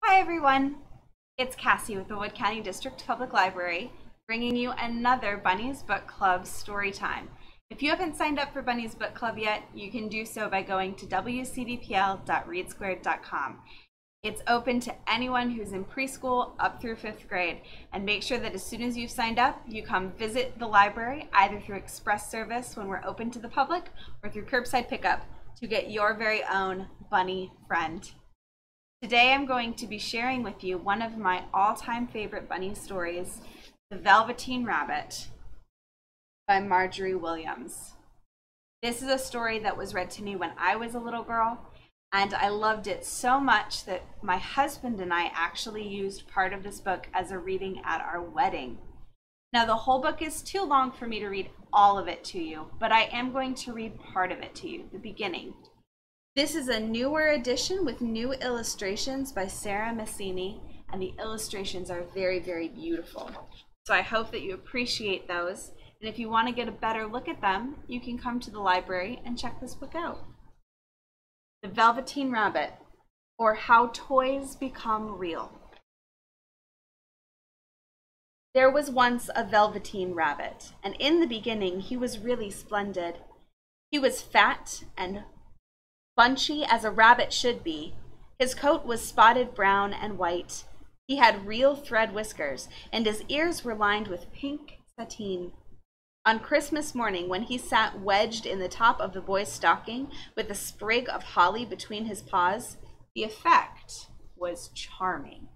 Hi everyone, it's Cassie with the Wood County District Public Library, bringing you another Bunny's Book Club story time. If you haven't signed up for Bunny's Book Club yet, you can do so by going to wcdpl.readsquared.com. It's open to anyone who's in preschool up through 5th grade, and make sure that as soon as you've signed up, you come visit the library either through express service when we're open to the public or through curbside pickup to get your very own bunny friend. Today I'm going to be sharing with you one of my all-time favorite bunny stories, The Velveteen Rabbit by Margery Williams. This is a story that was read to me when I was a little girl, and I loved it so much that my husband and I actually used part of this book as a reading at our wedding. Now the whole book is too long for me to read all of it to you, but I am going to read part of it to you, the beginning. This is a newer edition with new illustrations by Sarah Massini, and the illustrations are very, very beautiful. So I hope that you appreciate those, and if you want to get a better look at them, you can come to the library and check this book out. The Velveteen Rabbit, or How Toys Become Real. There was once a Velveteen Rabbit, and in the beginning he was really splendid. He was fat and bunchy as a rabbit should be. His coat was spotted brown and white. He had real thread whiskers, and his ears were lined with pink sateen. On Christmas morning, when he sat wedged in the top of the boy's stocking with a sprig of holly between his paws, the effect was charming.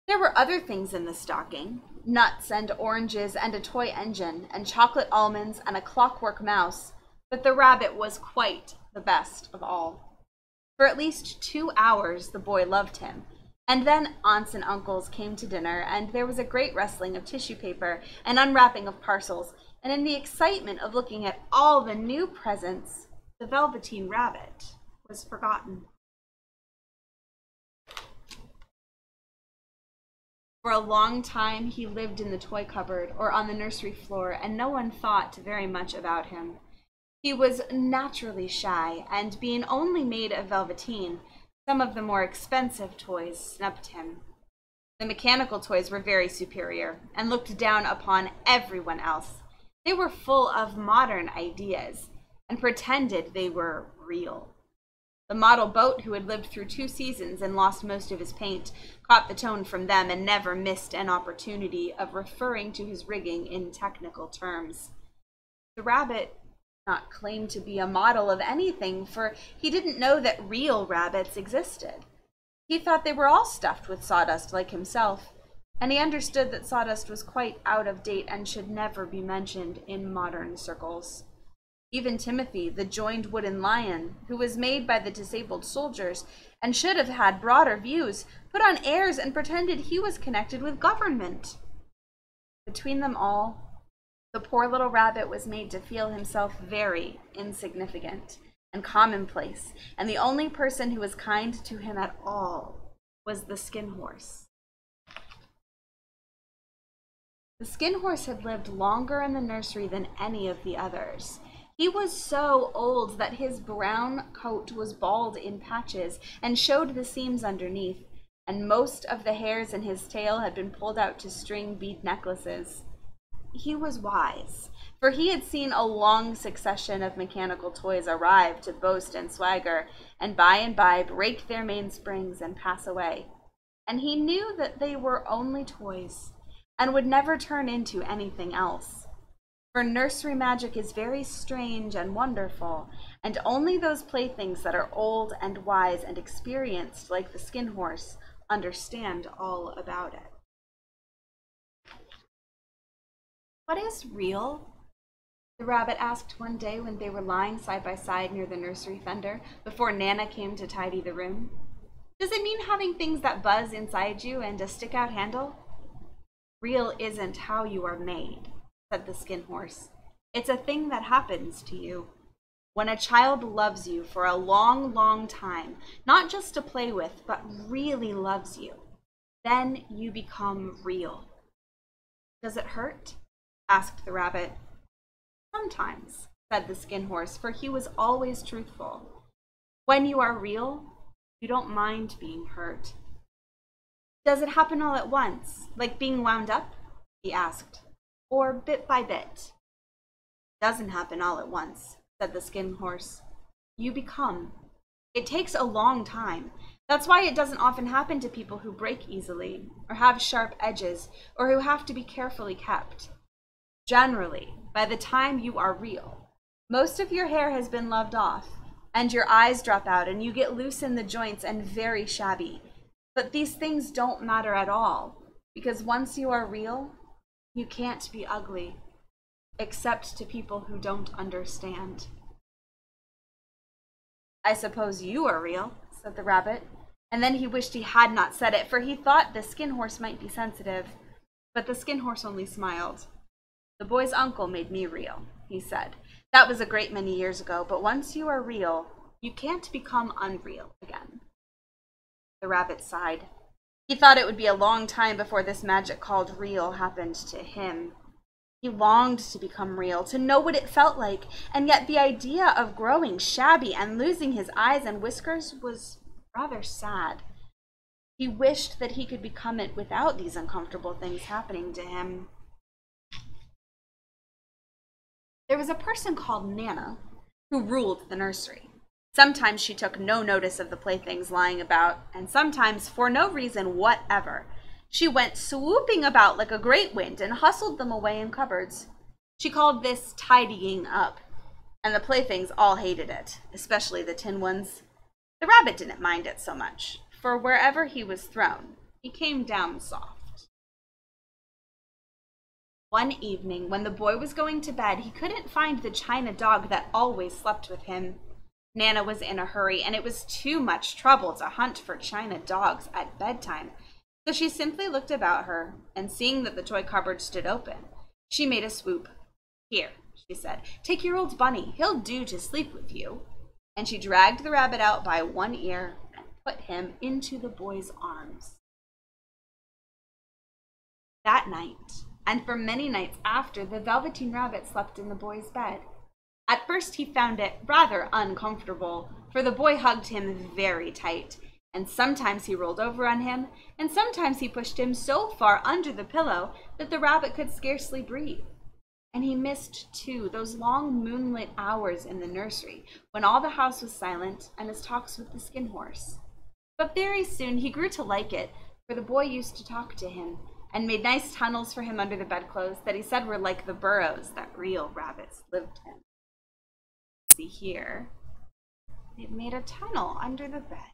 There were other things in the stocking, nuts and oranges and a toy engine and chocolate almonds and a clockwork mouse, but the rabbit was quite the best of all. For at least 2 hours the boy loved him, and then aunts and uncles came to dinner, and there was a great rustling of tissue paper and unwrapping of parcels, and in the excitement of looking at all the new presents, the Velveteen Rabbit was forgotten. For a long time he lived in the toy cupboard or on the nursery floor, and no one thought very much about him. He was naturally shy, and being only made of velveteen, some of the more expensive toys snubbed him. The mechanical toys were very superior and looked down upon everyone else. They were full of modern ideas and pretended they were real. The model boat, who had lived through 2 seasons and lost most of his paint, caught the tone from them and never missed an opportunity of referring to his rigging in technical terms. The rabbit did not claim to be a model of anything, for he didn't know that real rabbits existed. He thought they were all stuffed with sawdust like himself, and he understood that sawdust was quite out of date and should never be mentioned in modern circles. Even Timothy, the joined wooden lion, who was made by the disabled soldiers and should have had broader views, put on airs and pretended he was connected with government. Between them all, the poor little rabbit was made to feel himself very insignificant and commonplace, and the only person who was kind to him at all was the skin horse. The skin horse had lived longer in the nursery than any of the others. He was so old that his brown coat was bald in patches and showed the seams underneath, and most of the hairs in his tail had been pulled out to string bead necklaces. He was wise, for he had seen a long succession of mechanical toys arrive to boast and swagger, and by break their mainsprings and pass away. And he knew that they were only toys, and would never turn into anything else. For nursery magic is very strange and wonderful, and only those playthings that are old and wise and experienced, like the skin horse, understand all about it. "What is real?" the rabbit asked one day when they were lying side by side near the nursery fender before Nana came to tidy the room. "Does it mean having things that buzz inside you and a stick-out handle?" "Real isn't how you are made," said the skin horse. "It's a thing that happens to you. When a child loves you for a long, long time, not just to play with, but really loves you, then you become real." "Does it hurt?" asked the rabbit. "Sometimes," said the Skin Horse, for he was always truthful. When you are real, you don't mind being hurt. Does it happen all at once, like being wound up? He asked. Or bit by bit? Doesn't happen all at once, said the Skin Horse. You become. It takes a long time. That's why it doesn't often happen to people who break easily, or have sharp edges, or who have to be carefully kept. Generally, by the time you are real, most of your hair has been loved off, and your eyes drop out, and you get loose in the joints and very shabby. But these things don't matter at all, because once you are real, you can't be ugly, except to people who don't understand. I suppose you are real, said the rabbit, and then he wished he had not said it, for he thought the Skin Horse might be sensitive. But the Skin Horse only smiled. The boy's uncle made me real, he said. That was a great many years ago, but once you are real, you can't become unreal again. The rabbit sighed. He thought it would be a long time before this magic called real happened to him. He longed to become real, to know what it felt like, and yet the idea of growing shabby and losing his eyes and whiskers was rather sad. He wished that he could become it without these uncomfortable things happening to him. There was a person called Nana who ruled the nursery. Sometimes she took no notice of the playthings lying about, and sometimes, for no reason whatever, she went swooping about like a great wind and hustled them away in cupboards. She called this tidying up, and the playthings all hated it, especially the tin ones. The rabbit didn't mind it so much, for wherever he was thrown, he came down soft. One evening, when the boy was going to bed, he couldn't find the china dog that always slept with him. Nana was in a hurry, and it was too much trouble to hunt for china dogs at bedtime, so she simply looked about her, and seeing that the toy cupboard stood open, she made a swoop. Here, she said, take your old bunny. He'll do to sleep with you. And she dragged the rabbit out by one ear and put him into the boy's arms. That night, and for many nights after, the Velveteen Rabbit slept in the boy's bed. At first he found it rather uncomfortable, for the boy hugged him very tight, and sometimes he rolled over on him, and sometimes he pushed him so far under the pillow that the rabbit could scarcely breathe. And he missed, too, those long moonlit hours in the nursery when all the house was silent and his talks with the Skin Horse. But very soon he grew to like it, for the boy used to talk to him and made nice tunnels for him under the bedclothes that he said were like the burrows that real rabbits lived in. See here, they've made a tunnel under the bed.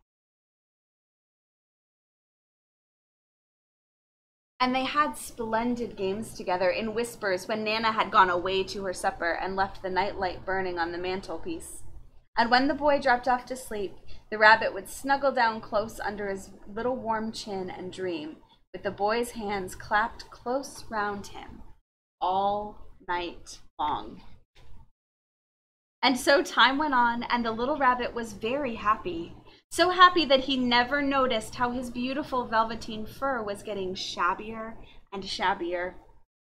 And they had splendid games together in whispers when Nana had gone away to her supper and left the nightlight burning on the mantelpiece. And when the boy dropped off to sleep, the rabbit would snuggle down close under his little warm chin and dream, with the boy's hands clapped close round him all night long. And so time went on, and the little rabbit was very happy. So happy that he never noticed how his beautiful velveteen fur was getting shabbier and shabbier,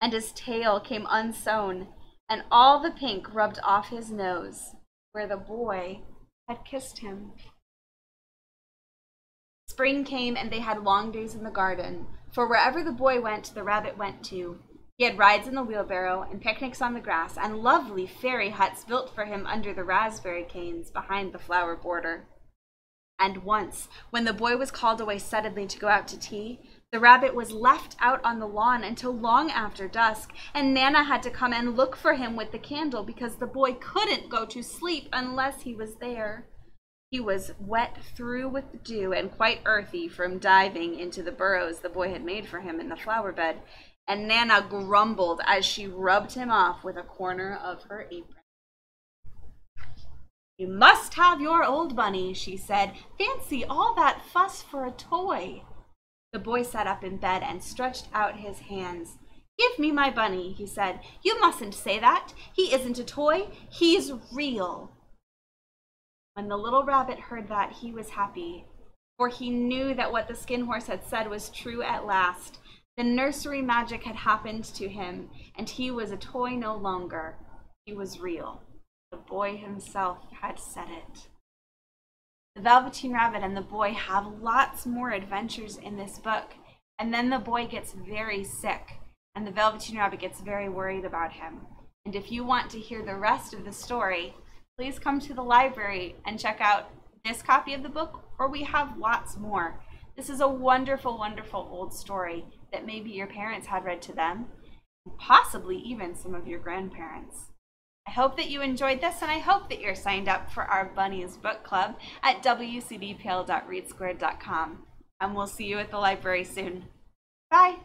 and his tail came unsewn, and all the pink rubbed off his nose, where the boy had kissed him. Spring came, and they had long days in the garden, for wherever the boy went, the rabbit went too. He had rides in the wheelbarrow, and picnics on the grass, and lovely fairy huts built for him under the raspberry canes behind the flower border. And once, when the boy was called away suddenly to go out to tea, the rabbit was left out on the lawn until long after dusk, and Nana had to come and look for him with the candle because the boy couldn't go to sleep unless he was there. He was wet through with dew and quite earthy from diving into the burrows the boy had made for him in the flower bed, and Nana grumbled as she rubbed him off with a corner of her apron. You must have your old bunny, she said. Fancy all that fuss for a toy. The boy sat up in bed and stretched out his hands. Give me my bunny, he said. You mustn't say that. He isn't a toy. He's real. When the little rabbit heard that, he was happy, for he knew that what the Skin Horse had said was true at last. The nursery magic had happened to him, and he was a toy no longer. He was real. The boy himself had said it. The Velveteen Rabbit and the boy have lots more adventures in this book, and then the boy gets very sick, and the Velveteen Rabbit gets very worried about him. And if you want to hear the rest of the story, please come to the library and check out this copy of the book, or we have lots more. This is a wonderful, wonderful old story that maybe your parents had read to them, and possibly even some of your grandparents. I hope that you enjoyed this, and I hope that you're signed up for our Bunnies Book Club at wcdpale.readsquared.com. And we'll see you at the library soon. Bye!